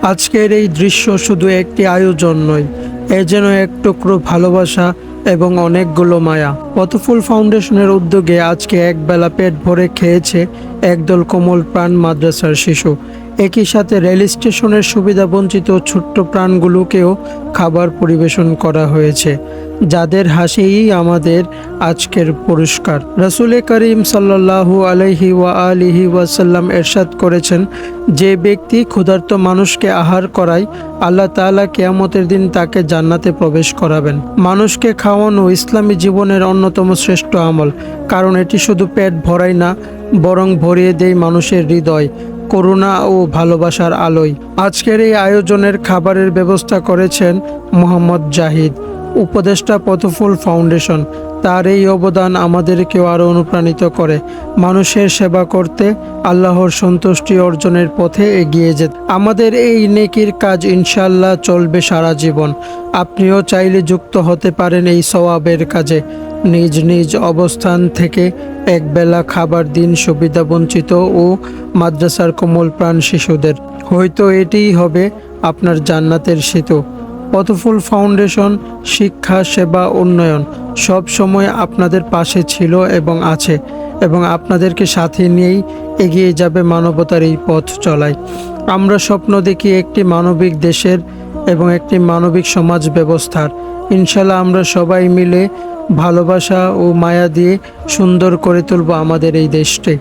আজকের এই দৃশ্য শুধু একটি আয়োজন নয়, এ যেন এক টুকরো ভালোবাসা এবং অনেকগুলো মায়া। পথফুল ফাউন্ডেশনের উদ্যোগে আজকে একবেলা পেট ভরে খেয়েছে একদল কোমল প্রাণ মাদ্রাসার শিশু। একই সাথে রেল স্টেশনের সুবিধা বঞ্চিত ছোট্ট প্রাণগুলোকেও খাবার পরিবেশন করা হয়েছে, যাদের হাসিই আমাদের আজকের পুরস্কার। রাসূল করিম সাল্লাল্লাহু আলাইহি ওয়া আলিহি ওয়াসাল্লাম এরশাদ করেছেন, যে ব্যক্তি ক্ষুধার্ত মানুষকে আহার করায়, আল্লাহ তাআলা কিয়ামতের দিন তাকে জান্নাতে প্রবেশ করাবেন। মানুষকে খাওয়ানো ইসলামী জীবনের অন্যতম শ্রেষ্ঠ আমল, কারণ এটি শুধু পেট ভরায় না, বরং ভরিয়ে দেয় মানুষের হৃদয় করুণা ও ভালোবাসার আলোয়। আজকের এই আয়োজনের খাবারের ব্যবস্থা করেছেন মোহাম্মদ জাহিদ, উপদেষ্টা পথফুল ফাউন্ডেশন। তার এই অবদান আমাদেরকেও আরও অনুপ্রাণিত করে মানুষের সেবা করতে, আল্লাহর সন্তুষ্টি অর্জনের পথে এগিয়ে যেতে। আমাদের এই নেকির কাজ ইনশাআল্লাহ চলবে সারা জীবন। আপনিও চাইলে যুক্ত হতে পারেন এই সওয়াবের কাজে। নিজ নিজ অবস্থান থেকে একবেলা খাবার দিন সুবিধাবঞ্চিত ও মাদ্রাসার কোমল প্রাণ শিশুদের। হয়তো এটিই হবে আপনার জান্নাতের সেতু। পথফুল ফাউন্ডেশন শিক্ষা, সেবা, উন্নয়ন সব সময় আপনাদের পাশে ছিল এবং আছে, এবং আপনাদেরকে সাথে নিয়েই এগিয়ে যাবে মানবতার এই পথ চলায়। আমরা স্বপ্ন দেখি একটি মানবিক দেশের এবং একটি মানবিক সমাজ ব্যবস্থার। ইনশাল্লাহ আমরা সবাই মিলে ভালোবাসা ও মায়া দিয়ে সুন্দর করে তুলব আমাদের এই দেশটি।